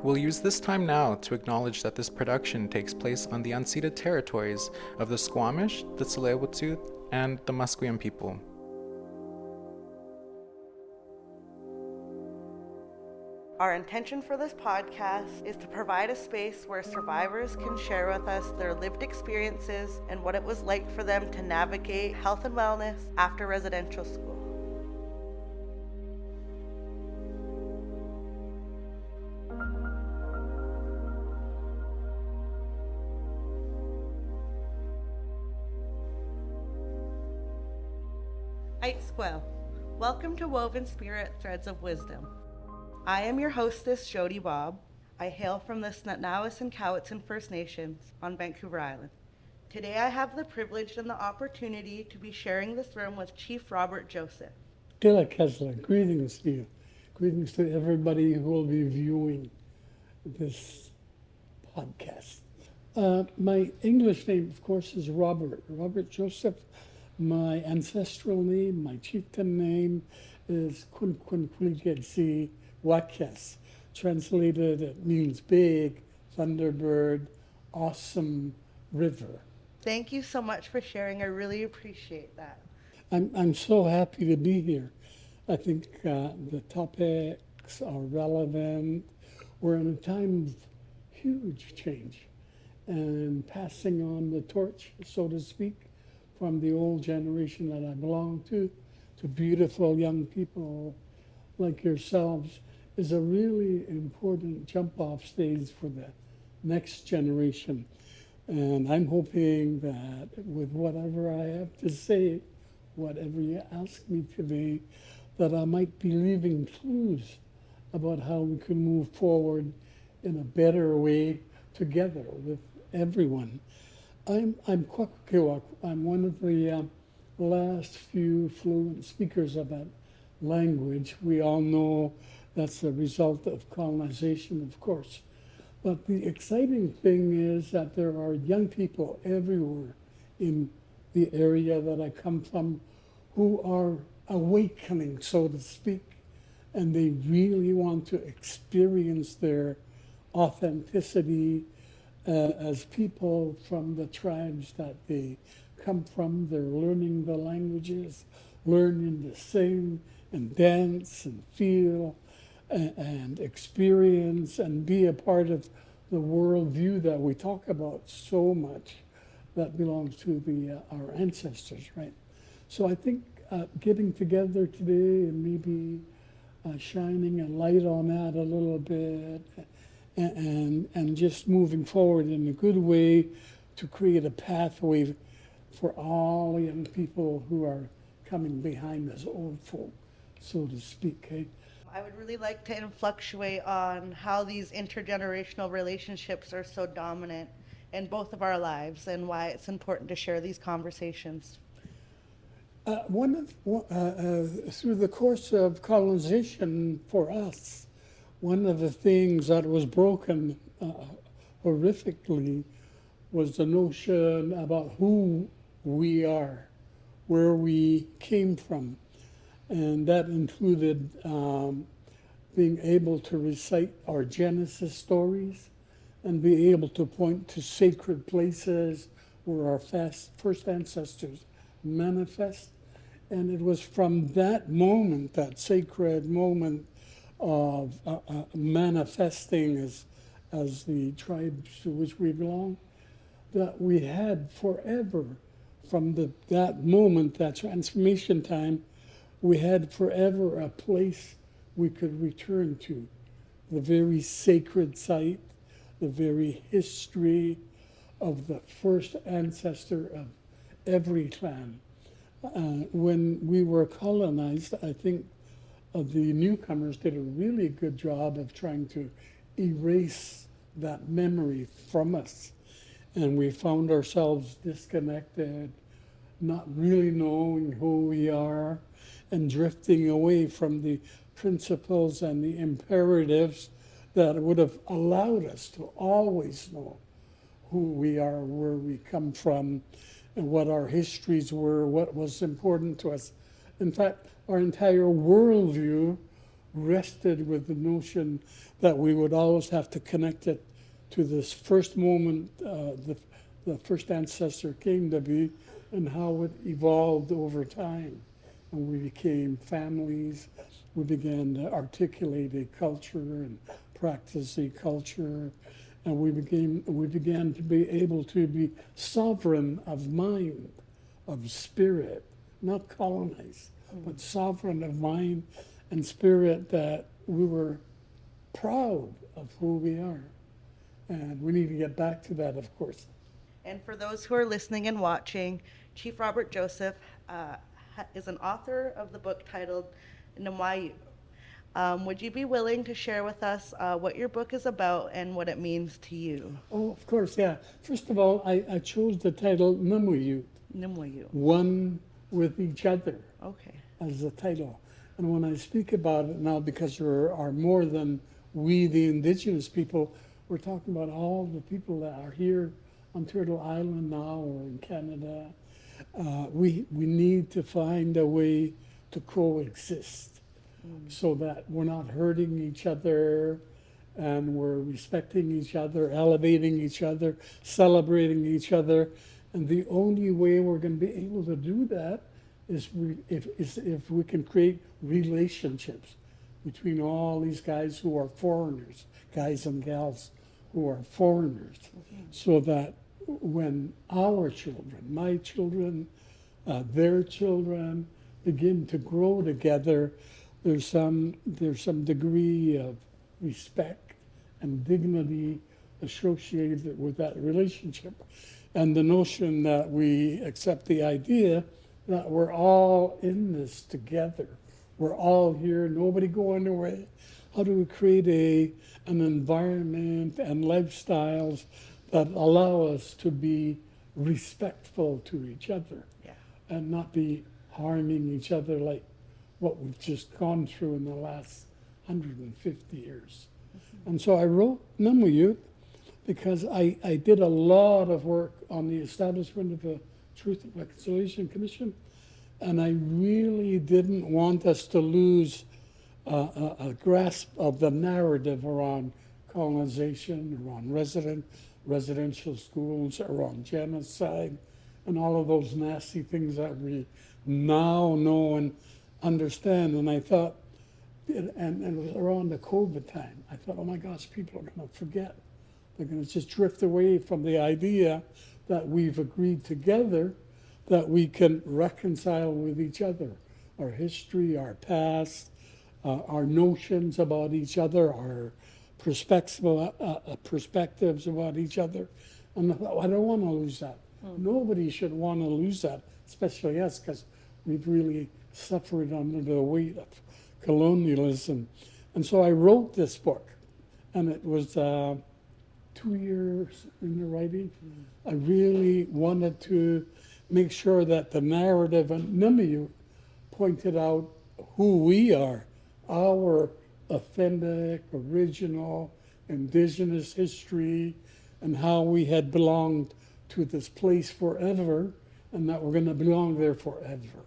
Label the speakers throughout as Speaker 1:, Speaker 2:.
Speaker 1: We'll use this time now to acknowledge that this production takes place on the unceded territories of the Squamish, the Tsleil-Waututh, and the Musqueam people.
Speaker 2: Our intention for this podcast is to provide a space where survivors can share with us their lived experiences and what it was like for them to navigate health and wellness after residential school. Aitzquel. Welcome to Woven Spirit Threads of Wisdom. I am your hostess, Jodi Bob. I hail from the Snutnawis and Cowichan First Nations on Vancouver Island. Today I have the privilege and the opportunity to be sharing this room with Chief Robert Joseph.
Speaker 3: Gila Kesla, greetings to you. Greetings to everybody who will be viewing this podcast. My English name, of course, is Robert Joseph. My ancestral name, my chieftain name is KwinKwinXaLigedzi Wakaas. Translated, it means Big Thunderbird Awesome River.
Speaker 2: Thank you so much for sharing. I really appreciate that.
Speaker 3: I'm so happy to be here. I think the topics are relevant. We're in a time of huge change and passing on the torch, so to speak, from the old generation that I belong to beautiful young people like yourselves is a really important jump-off stage for the next generation. And I'm hoping that with whatever I have to say, whatever you ask me today, that I might be leaving clues about how we can move forward in a better way together with everyone. I'm Kwakwaka'wakw. I'm one of the last few fluent speakers of that language. We all know that's a result of colonization, of course. But the exciting thing is that there are young people everywhere in the area that I come from who are awakening, so to speak, and they really want to experience their authenticity as people from the tribes that they come from. They're learning the languages, learning to sing and dance and feel and experience and be a part of the worldview that we talk about so much that belongs to our ancestors, right? So I think getting together today and maybe shining a light on that a little bit and just moving forward in a good way to create a pathway for all young people who are coming behind us old folk, so to speak. Okay?
Speaker 2: I would really like to fluctuate on how these intergenerational relationships are so dominant in both of our lives and why it's important to share these conversations.
Speaker 3: Through the course of colonization for us, one of the things that was broken horrifically was the notion about who we are, where we came from. And that included being able to recite our Genesis stories and be able to point to sacred places where our first ancestors manifest. And it was from that moment, that sacred moment of manifesting as the tribes to which we belong, that we had forever, from that moment, that transformation time, we had forever a place we could return to, the very sacred site, the very history of the first ancestor of every clan. When we were colonized, I think the newcomers did a really good job of trying to erase that memory from us. And we found ourselves disconnected, not really knowing who we are, and drifting away from the principles and the imperatives that would have allowed us to always know who we are, where we come from, and what our histories were, what was important to us. In fact, our entire worldview rested with the notion that we would always have to connect it to this first moment, the first ancestor came to be, and how it evolved over time. And we became families. We began to articulate a culture and practice a culture. And we began to be able to be sovereign of mind, of spirit, not colonized, but sovereign of mind and spirit, that we were proud of who we are. And we need to get back to that, of course.
Speaker 2: And for those who are listening and watching, Chief Robert Joseph is an author of the book titled Namwayut. Would you be willing to share with us what your book is about and what it means to you?
Speaker 3: Oh, of course, yeah. First of all, I chose the title Namwayut,
Speaker 2: Namwayut.
Speaker 3: one with each other,
Speaker 2: Okay.
Speaker 3: as the title. And when I speak about it now, because there are more than we, the indigenous people, we're talking about all the people that are here on Turtle Island now or in Canada. We need to find a way to coexist so that we're not hurting each other, and we're respecting each other, elevating each other, celebrating each other. And the only way we're going to be able to do that is if we can create relationships between all these guys who are foreigners, guys and gals who are foreigners, so that when our children, my children, their children begin to grow together, there's some degree of respect and dignity associated with that relationship. And the notion that we accept the idea that we're all in this together. We're all here, nobody going away. How do we create an environment and lifestyles that allow us to be respectful to each other, and not be harming each other like what we've just gone through in the last 150 years. And so I wrote Namwayut because I did a lot of work on the establishment of a Truth and Reconciliation Commission, and I really didn't want us to lose a grasp of the narrative around colonization, around residential schools, around genocide, and all of those nasty things that we now know and understand. And I thought, and it was around the COVID time, I thought, oh my gosh, people are going to forget. They're going to just drift away from the idea that we've agreed together that we can reconcile with each other, our history, our past, our notions about each other, our perspectives about each other. And I thought, I don't want to lose that. Nobody should want to lose that, especially us, because we've really suffered under the weight of colonialism. And so I wrote this book, and it was 2 years in the writing. I really wanted to make sure that the narrative in Namwayut pointed out who we are, our authentic, original, indigenous history, and how we had belonged to this place forever, and that we're going to belong there forever.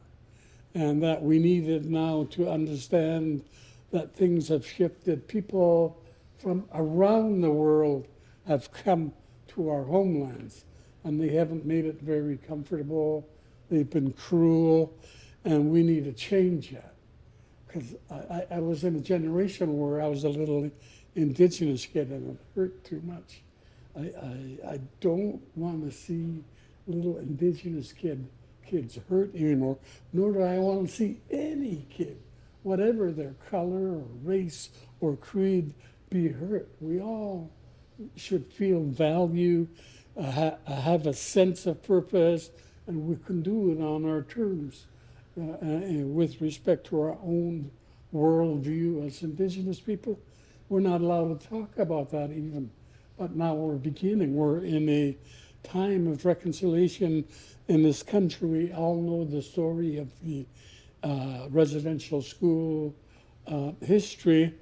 Speaker 3: And that we needed now to understand that things have shifted. People from around the world have come to our homelands, and they haven't made it very comfortable. They've been cruel, and we need to change that. Because I was in a generation where I was a little indigenous kid, and it hurt too much. I don't want to see little indigenous kids hurt anymore, nor do I want to see any kid, whatever their color or race or creed, be hurt. We all should feel value, have a sense of purpose, and we can do it on our terms with respect to our own worldview as indigenous people. We're not allowed to talk about that even, but now we're beginning. We're in a time of reconciliation in this country. We all know the story of the residential school history,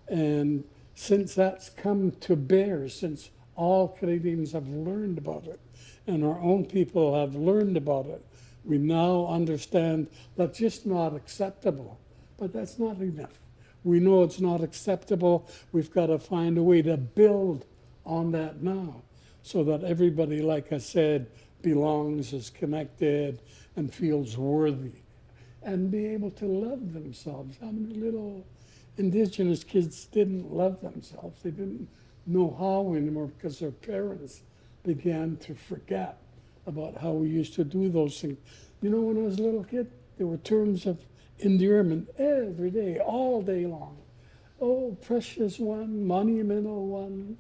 Speaker 3: and since that's come to bear, since all Canadians have learned about it, and our own people have learned about it, we now understand that's just not acceptable. But that's not enough. We know it's not acceptable. We've got to find a way to build on that now so that everybody, like I said, belongs, is connected, and feels worthy, and be able to love themselves. How many little indigenous kids didn't love themselves? They didn't know how anymore because their parents began to forget about how we used to do those things. You know, when I was a little kid, there were terms of endearment every day, all day long. Oh, precious one, monumental one,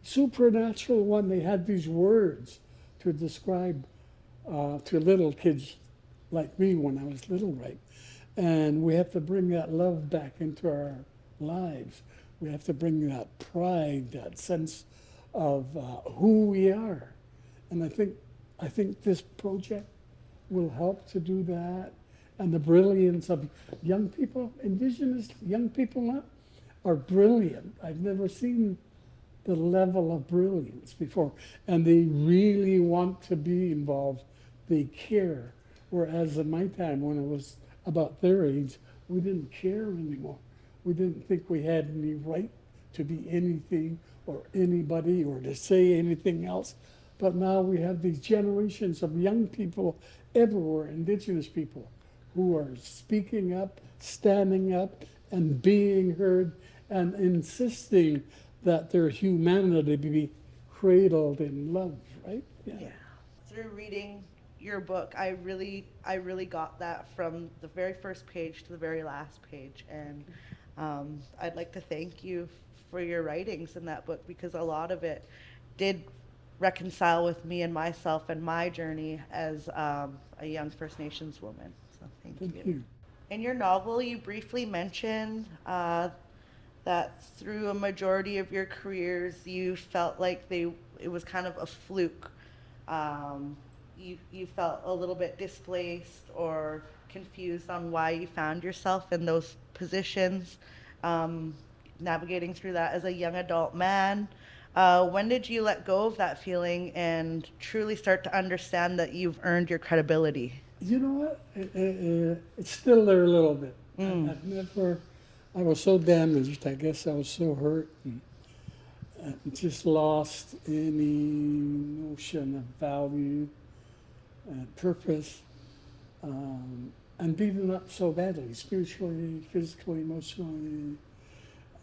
Speaker 3: supernatural one. They had these words to describe to little kids like me when I was little, right? And we have to bring that love back into our lives. We have to bring that pride, that sense of who we are. And I think this project will help to do that. And the brilliance of young people, indigenous young people now, are brilliant. I've never seen the level of brilliance before. And they really want to be involved. They care. Whereas in my time, when I was about their age, we didn't care anymore. We didn't think we had any right to be anything or anybody or to say anything else. But now we have these generations of young people everywhere, indigenous people, who are speaking up, standing up, and being heard, and insisting that their humanity be cradled in love, right?
Speaker 2: Yeah. Through reading your book, I really got that from the very first page to the very last page. And I'd like to thank you for your writings in that book, because a lot of it did reconcile with me and myself and my journey as a young First Nations woman. So thank you. In your novel, you briefly mentioned that through a majority of your careers, you felt like it was kind of a fluke. You felt a little bit displaced or confused on why you found yourself in those positions, navigating through that as a young adult man. When did you let go of that feeling and truly start to understand that you've earned your credibility?
Speaker 3: You know what? It's still there a little bit. I was so damaged, I guess I was so hurt, and just lost any notion of value and purpose, and beaten up so badly, spiritually, physically, emotionally,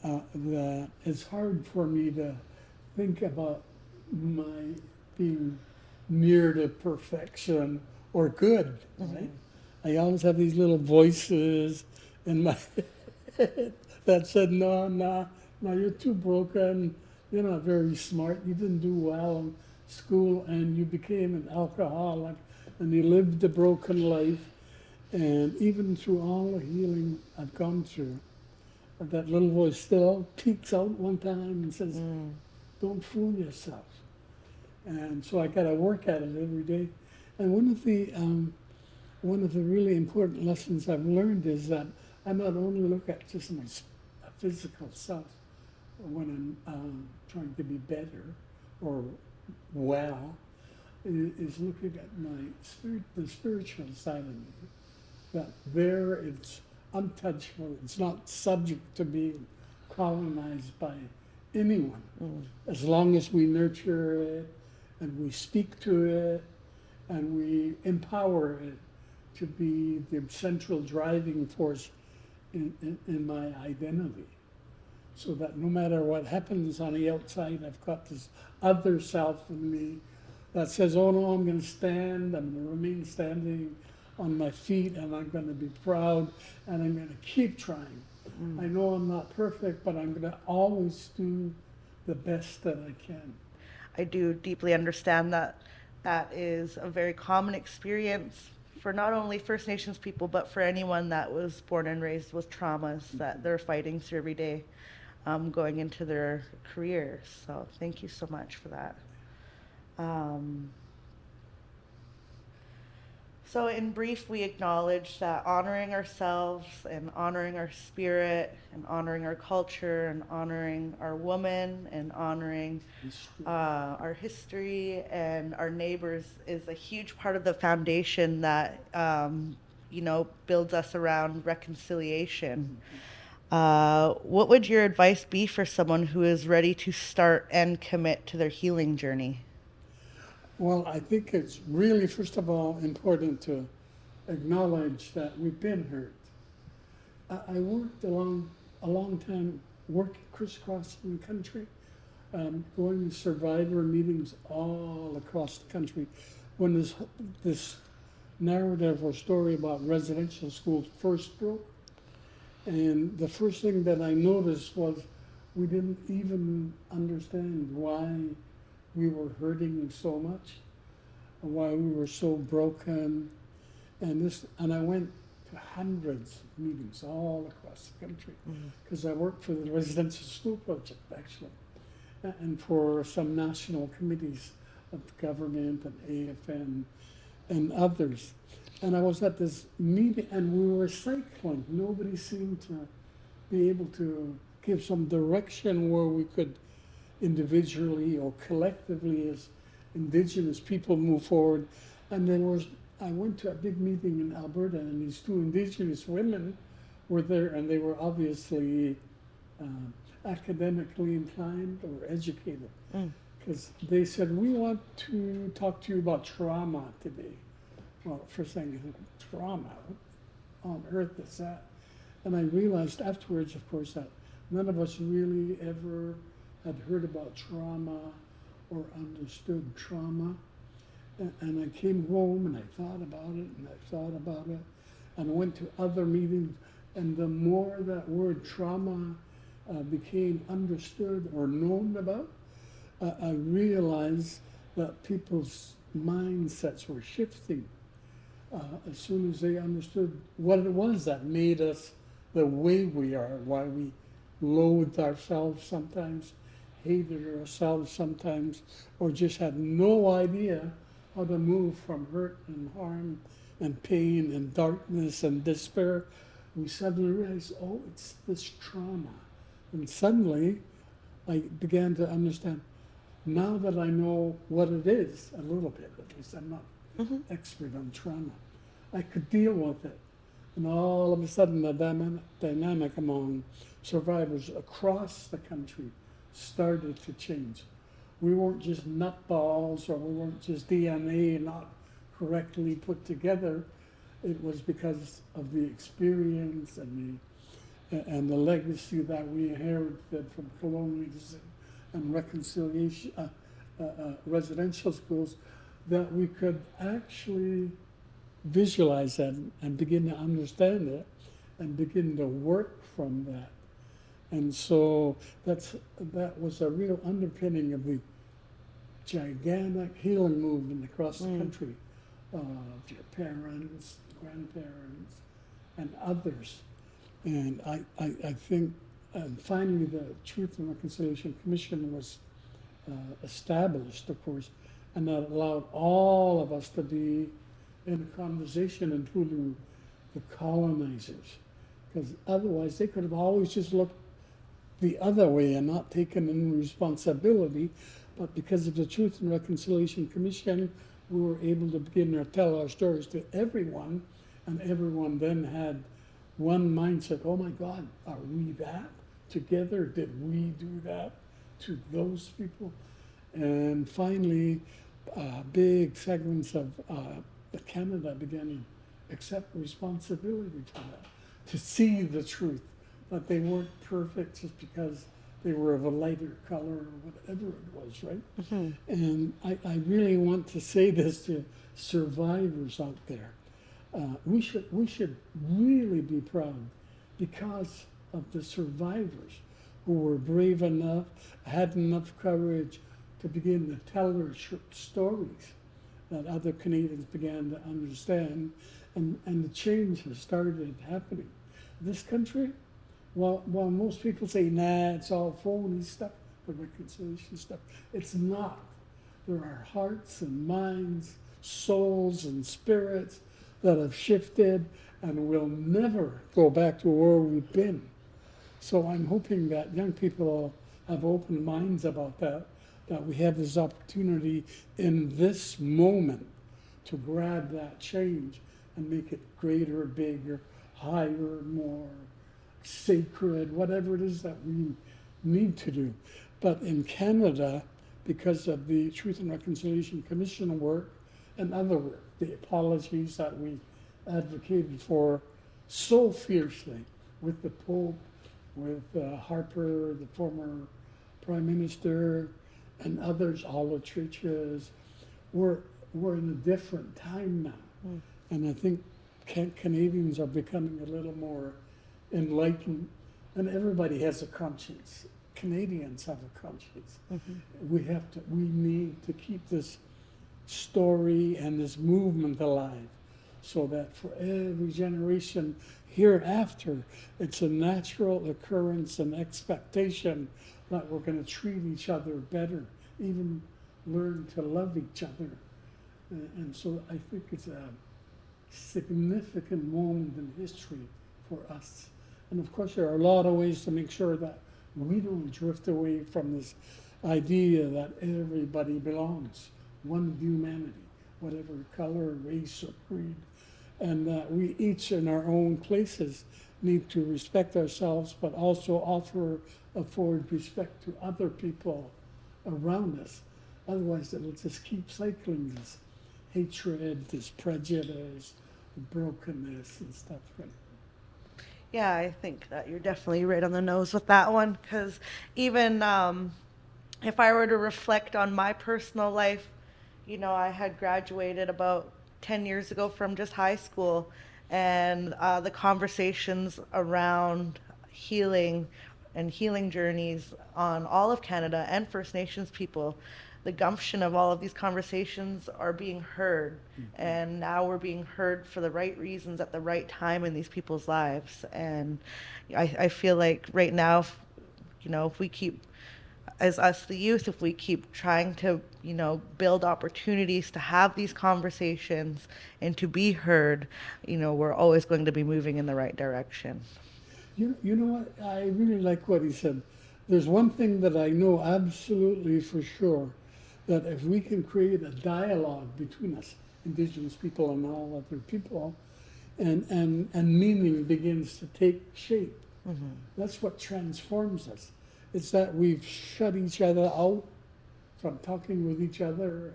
Speaker 3: that it's hard for me to think about my being near to perfection or good, right? I always have these little voices in my head that said, no, you're too broken, you're not very smart, you didn't do well in school, and you became an alcoholic, and you lived a broken life. And even through all the healing I've gone through, that little voice still peeks out one time and says, don't fool yourself. And so I got to work at it every day. And one of the really important lessons I've learned is that I not only look at just my physical self when I'm trying to be better or well, is looking at the spiritual side of me. That there it's untouchable, it's not subject to being colonized by anyone. As long as we nurture it and we speak to it and we empower it to be the central driving force in my identity. So that no matter what happens on the outside, I've got this other self in me that says, oh no, I'm going to stand, I'm going to remain standing on my feet, and I'm going to be proud, and I'm going to keep trying. I know I'm not perfect, but I'm going to always do the best that I can.
Speaker 2: I do deeply understand that that is a very common experience for not only First Nations people, but for anyone that was born and raised with traumas that they're fighting through every day, going into their careers. So thank you so much for that. So in brief, we acknowledge that honoring ourselves and honoring our spirit and honoring our culture and honoring our woman and honoring our history and our neighbors is a huge part of the foundation that, builds us around reconciliation. What would your advice be for someone who is ready to start and commit to their healing journey?
Speaker 3: Well, I think it's really, first of all, important to acknowledge that we've been hurt. I worked a long time working crisscrossing the country, going to survivor meetings all across the country. When this narrative or story about residential schools first broke, and the first thing that I noticed was we didn't even understand why we were hurting so much, why we were so broken, and I went to hundreds of meetings all across the country because I worked for the residential school project actually, and for some national committees of government and AFN and others. And I was at this meeting and we were cycling. Nobody seemed to be able to give some direction where we could individually or collectively as indigenous people move forward. And I went to a big meeting in Alberta and these two indigenous women were there and they were obviously academically inclined or educated. Because they said, we want to talk to you about trauma today. Well, first thing, trauma, what on earth is that? And I realized afterwards, of course, that none of us really ever had heard about trauma or understood trauma. And I came home and I thought about it and I thought about it and I went to other meetings, and the more that word trauma became understood or known about, I realized that people's mindsets were shifting as soon as they understood what it was that made us the way we are, why we loathed ourselves sometimes, hated ourselves sometimes, or just had no idea how to move from hurt and harm and pain and darkness and despair. We suddenly realized, oh, it's this trauma. And suddenly I began to understand, now that I know what it is, a little bit at least, I'm not expert on trauma, I could deal with it. And all of a sudden the dynamic among survivors across the country started to change. We weren't just nutballs or we weren't just DNA not correctly put together. It was because of the experience and the legacy that we inherited from colonialism and reconciliation, residential schools, that we could actually visualize that and begin to understand it and begin to work from that. And so that was a real underpinning of the gigantic healing movement across the country of your parents, grandparents, and others. And I think, and finally the Truth and Reconciliation Commission was established, of course, and that allowed all of us to be in a conversation, including the colonizers, because otherwise they could have always just looked the other way and not taken any responsibility. But because of the Truth and Reconciliation Commission, we were able to begin to tell our stories to everyone, and everyone then had one mindset: oh my God, are we that together? Did we do that to those people? And finally, big segments of Canada began to accept responsibility for that, to see the truth, that they weren't perfect just because they were of a lighter color or whatever it was, right? And I really want to say this to survivors out there. We should really be proud because of the survivors who were brave enough, had enough courage to begin to tell their stories that other Canadians began to understand, and the change has started happening. This country, while most people say, nah, it's all phony stuff, the reconciliation stuff, it's not. There are hearts and minds, souls and spirits that have shifted and will never go back to where we've been. So I'm hoping that young people have open minds about that we have this opportunity in this moment to grab that change and make it greater, bigger, higher, more sacred, whatever it is that we need to do. But in Canada, because of the Truth and Reconciliation Commission work and other work, the apologies that we advocated for so fiercely with the Pope, with Harper, the former Prime Minister, and others, all the churches, we're in a different time now. And I think Canadians are becoming a little more enlightened, and everybody has a conscience. Canadians have a conscience. We need to keep this story and this movement alive, so that for every generation hereafter, it's a natural occurrence and expectation that we're going to treat each other better, even learn to love each other. And so I think it's a significant moment in history for us. And of course, there are a lot of ways to make sure that we don't drift away from this idea that everybody belongs, one humanity, whatever color, race, or creed, and that we each in our own places need to respect ourselves, but also afford respect to other people around us. Otherwise, it'll just keep cycling this hatred, this prejudice, brokenness, and stuff.
Speaker 2: Yeah, I think that you're definitely right on the nose with that one, because even if I were to reflect on my personal life, you know, I had graduated about 10 years ago from just high school, and the conversations around healing and healing journeys on all of Canada and First Nations people, the gumption of all of these conversations are being heard. And now we're being heard for the right reasons at the right time in these people's lives. And I feel like right now, you know, if we keep, as us the youth, if we keep trying to, you know, build opportunities to have these conversations and to be heard, you know, we're always going to be moving in the right direction.
Speaker 3: You know what? I really like what he said. There's one thing that I know absolutely for sure, that if we can create a dialogue between us, Indigenous people and all other people, and meaning begins to take shape, that's what transforms us. It's that we've shut each other out from talking with each other,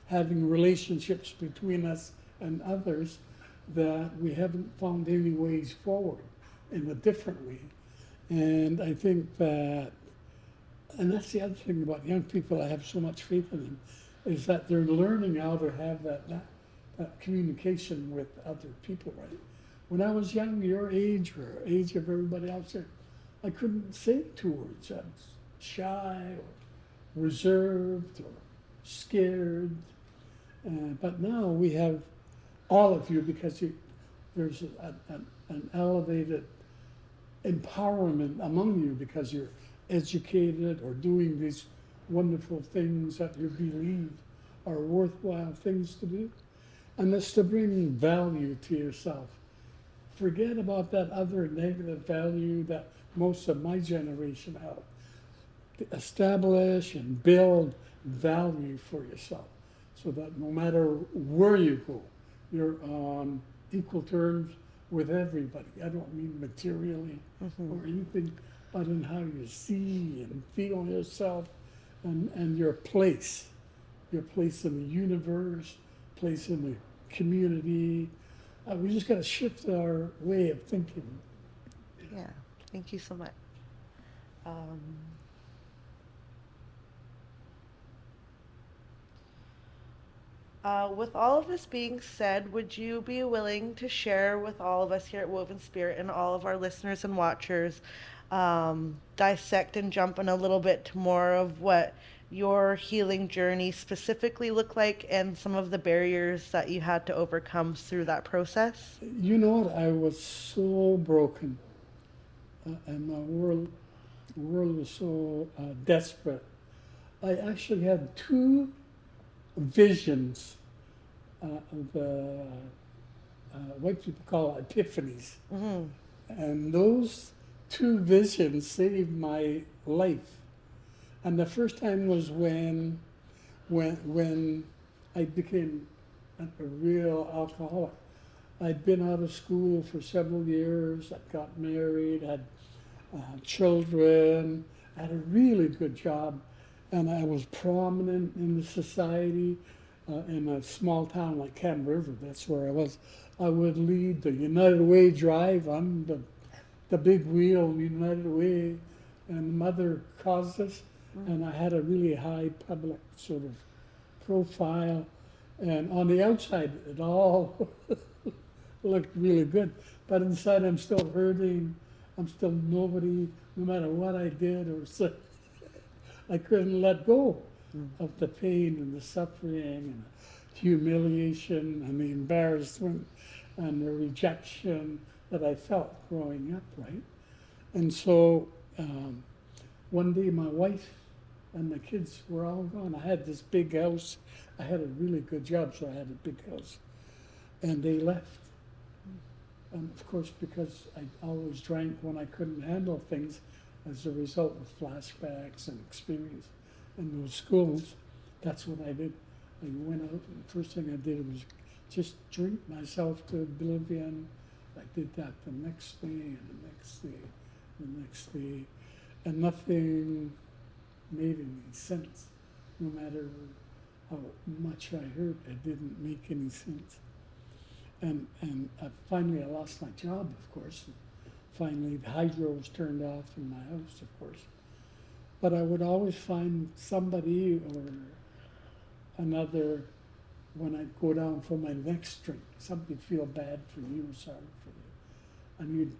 Speaker 3: having relationships between us and others, that we haven't found any ways forward in a different way. And I think that, and that's the other thing about young people, I have so much faith in them, is that they're learning how to have that communication with other people, right? When I was young, your age or age of everybody else there, I couldn't say 2 words. I was shy or reserved or scared. But now we have all of you, because there's an elevated empowerment among you, because you're educated or doing these wonderful things that you believe are worthwhile things to do. And that's to bring value to yourself. Forget about that other negative value that most of my generation have. Establish and build value for yourself, so that no matter where you go, you're on equal terms with everybody. I don't mean materially or anything, but in how you see and feel yourself, and your place in the universe, place in the community. We just got to shift our way of thinking.
Speaker 2: Yeah, thank you so much. With all of this being said, would you be willing to share with all of us here at Woven Spirit and all of our listeners and watchers, dissect and jump in a little bit to more of what your healing journey specifically looked like and some of the barriers that you had to overcome through that process?
Speaker 3: You know what? I was so broken, and my world was so desperate. I actually had 2 visions of what people call epiphanies. And those 2 visions saved my life. And the first time was when I became a real alcoholic. I'd been out of school for several years. I got married, had children, I had a really good job, and I was prominent in the society in a small town like Cam River. That's where I was. I would lead the United Way drive. I'm the big wheel United Way, and mother caused us, and I had a really high public sort of profile, and on the outside it all looked really good, but inside I'm still hurting. I'm still nobody, no matter what I did or said. I couldn't let go of the pain and the suffering and the humiliation and the embarrassment and the rejection that I felt growing up, right? And so one day my wife and the kids were all gone. I had this big house. I had a really good job, so I had a big house. And they left. And of course, because I always drank when I couldn't handle things as a result of flashbacks and experience in those schools, that's what I did. I went out, and the first thing I did was just drink myself to oblivion. I did that the next day and the next day, the next day, and nothing made any sense. No matter how much I heard, it didn't make any sense. And finally I lost my job, of course. Finally the hydro was turned off in my house, of course. But I would always find somebody or another when I'd go down for my next drink. Somebody feel bad for you or sorry for you. And you'd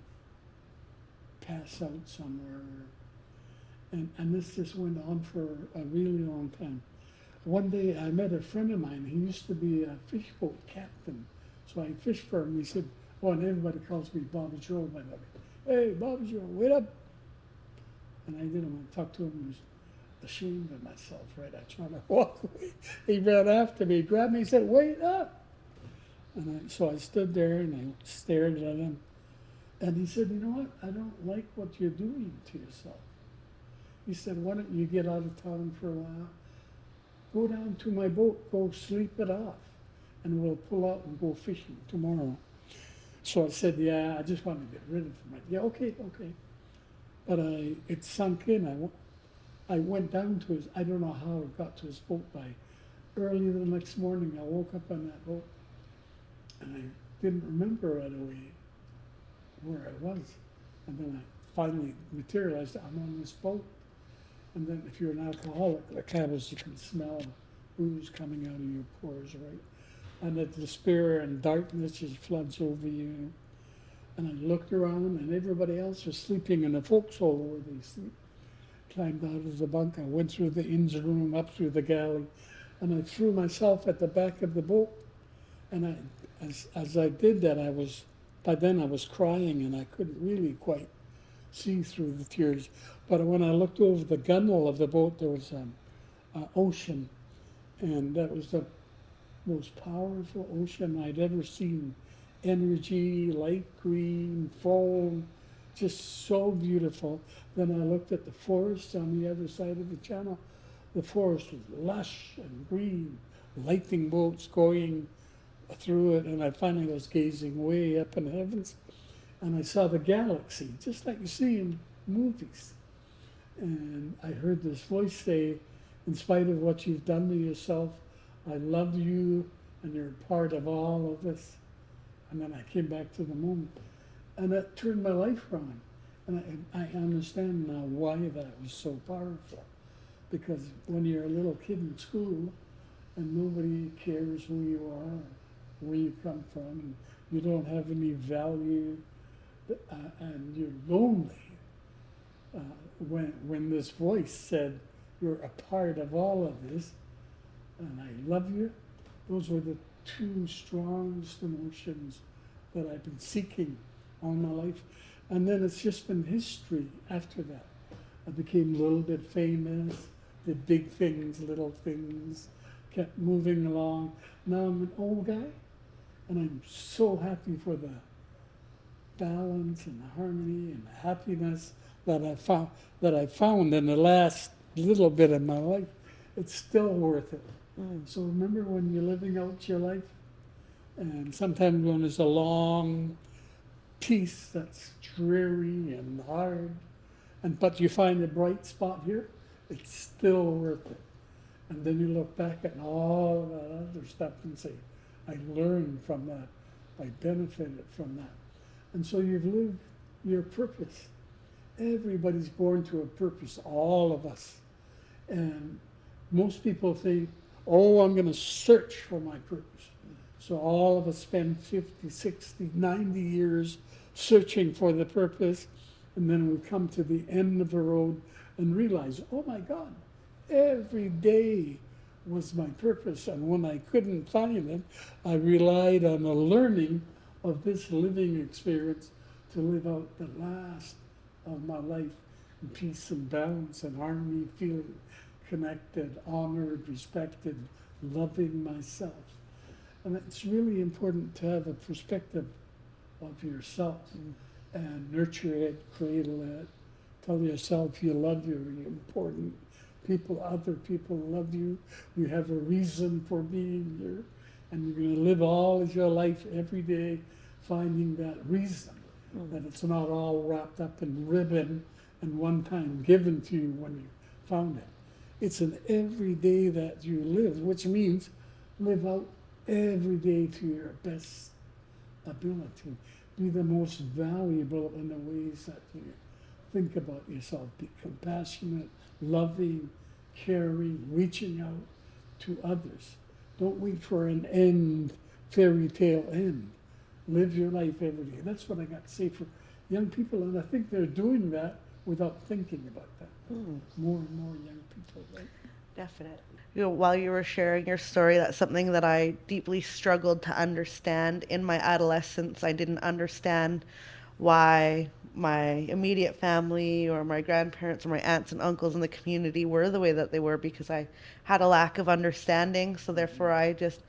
Speaker 3: pass out somewhere. And this just went on for a really long time. One day I met a friend of mine. He used to be a fish boat captain. So I fished for him. He said, oh, and everybody calls me Bobby Joe, by the way. Hey, Bobby Joe, wait up. And I didn't want to talk to him. He was ashamed of myself, right? I tried to walk away. He ran after me, grabbed me, he said, wait up. And so I stood there and I stared at him. And he said, you know what? I don't like what you're doing to yourself. He said, why don't you get out of town for a while? Go down to my boat, go sleep it off, and we'll pull out and go fishing tomorrow. So I said, yeah, I just want to get rid of him. Yeah, okay. But it sunk in. I went down to his, I don't know how I got to his boat by early the next morning. I woke up on that boat and I didn't remember right away where I was. And then I finally materialized, I'm on this boat. And then if you're an alcoholic, like I was, you can smell booze coming out of your pores, right? And the despair and darkness just floods over you. And I looked around and everybody else was sleeping in the forecastle where they sleep. Climbed out of the bunk, I went through the engine room, up through the galley, and I threw myself at the back of the boat. And as I did that, by then I was crying and I couldn't really quite see through the tears. But when I looked over the gunwale of the boat, there was an ocean, and that was the most powerful ocean I'd ever seen. Energy, light green, foam, just so beautiful. Then I looked at the forest on the other side of the channel. The forest was lush and green, lightning bolts going through it, and I finally was gazing way up in the heavens, and I saw the galaxy, just like you see in movies. And I heard this voice say, in spite of what you've done to yourself, I love you, and you're part of all of this. And then I came back to the moment. And that turned my life around. And I understand now why that was so powerful. Because when you're a little kid in school, and nobody cares who you are, where you come from, and you don't have any value, and you're lonely, when this voice said, you're a part of all of this, and I love you, those were the two strongest emotions that I've been seeking all my life. And then it's just been history after that. I became a little bit famous, did big things, little things, kept moving along. Now I'm an old guy, and I'm so happy for the balance and the harmony and the happiness that I found in the last little bit of my life. It's still worth it. So remember when you're living out your life, And sometimes when there's a long piece that's dreary and hard, but you find a bright spot here, it's still worth it. And then you look back at all of that other stuff and say, I learned from that, I benefited from that. And so you've lived your purpose. Everybody's born to a purpose, all of us. And most people think, oh, I'm going to search for my purpose. So all of us spend 50, 60, 90 years searching for the purpose, and then we come to the end of the road and realize, oh my God, every day was my purpose. And when I couldn't find it, I relied on the learning of this living experience to live out the last of my life in peace and balance and harmony, feeling connected, honored, respected, loving myself. And it's really important to have a perspective of yourself and nurture it, cradle it, tell yourself you love you, you're important. Other people love you. You have a reason for being here, and you're going to live all of your life every day finding that reason, that it's not all wrapped up in ribbon and one time given to you when you found it. It's an every day that you live, which means live out every day to your best ability. Be the most valuable in the ways that you think about yourself. Be compassionate, loving, caring, reaching out to others. Don't wait for an end, fairy tale end. Live your life every day. That's what I got to say for young people, and I think they're doing that without thinking about that. More and more young people, right?
Speaker 2: Definitely. While you were sharing your story, that's something that I deeply struggled to understand in my adolescence. I didn't understand why my immediate family or my grandparents or my aunts and uncles in the community were the way that they were, because I had a lack of understanding. So therefore I just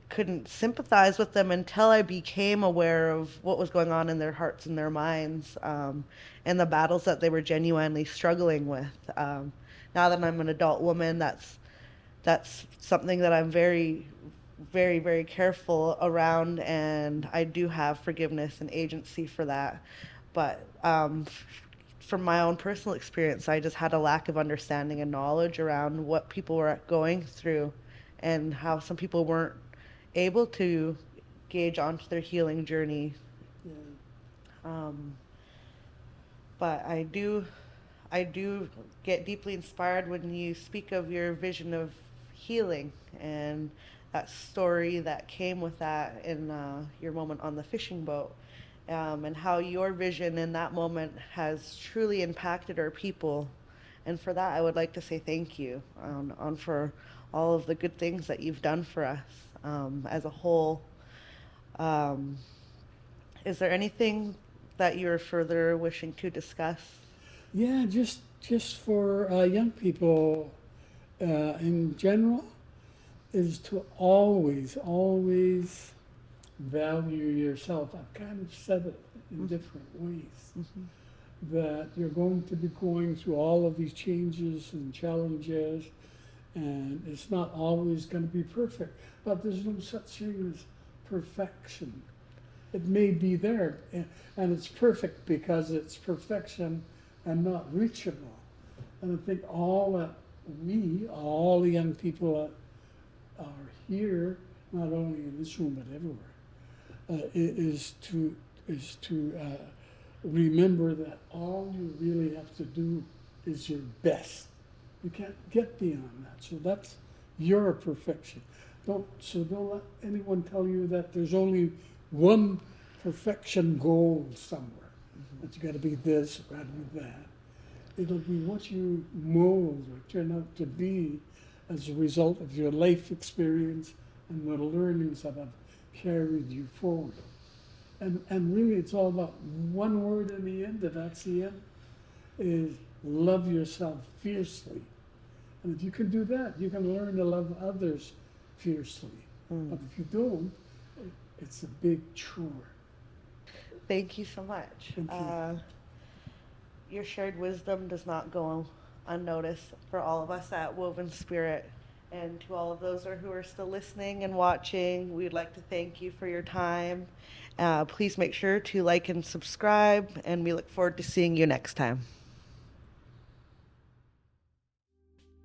Speaker 2: couldn't sympathize with them until I became aware of what was going on in their hearts and their minds, and the battles that they were genuinely struggling with. Now that I'm an adult woman, that's something that I'm very, very, very careful around, and I do have forgiveness and agency for that. But from my own personal experience, I just had a lack of understanding and knowledge around what people were going through and how some people weren't able to gauge onto their healing journey.
Speaker 3: Yeah.
Speaker 2: But I do get deeply inspired when you speak of your vision of healing and that story that came with that in your moment on the fishing boat, and how your vision in that moment has truly impacted our people. And for that, I would like to say thank you on for all of the good things that you've done for us as a whole. Is there anything that you're further wishing to discuss?
Speaker 3: Yeah, just for young people in general, is to always value yourself. I've kind of said it in different ways, that you're going to be going through all of these changes and challenges, and it's not always going to be perfect, but there's no such thing as perfection. It may be there, and it's perfect because it's perfection and not reachable. And I think all the young people that are here, not only in this room but everywhere, is to remember that all you really have to do is your best. You can't get beyond that. So that's your perfection. Don't let anyone tell you that there's only one perfection goal somewhere. That you got to be this, got to be that. It'll be what you mold or turn out to be as a result of your life experience and the learnings that have carried you forward. And really it's all about one word in the end, and that's the end, is love yourself fiercely. And if you can do that, you can learn to love others fiercely. But if you don't, it's a big chore.
Speaker 2: Thank you so much.
Speaker 3: Thank you.
Speaker 2: Your shared wisdom does not go unnoticed for all of us at Woven Spirit. And to all of those who are still listening and watching, we'd like to thank you for your time. Please make sure to like and subscribe, and we look forward to seeing you next time.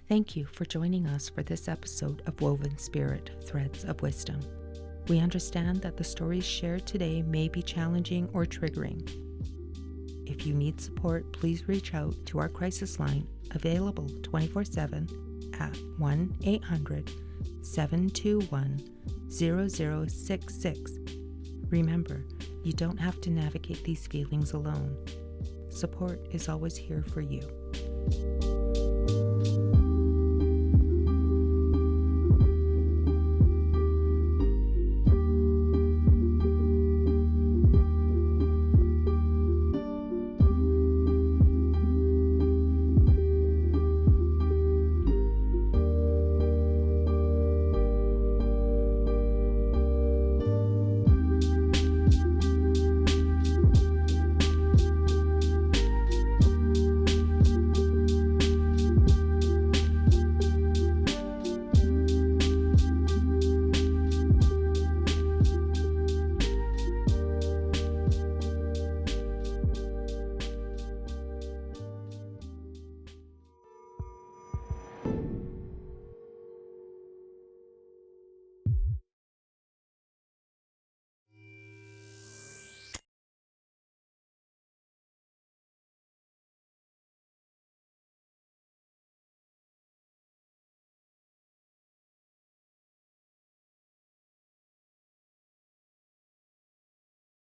Speaker 4: Thank you for joining us for this episode of Woven Spirit Threads of Wisdom. We understand that the stories shared today may be challenging or triggering. If you need support, please reach out to our crisis line, available 24/7 at 1-800-721-0066. Remember, you don't have to navigate these feelings alone. Support is always here for you.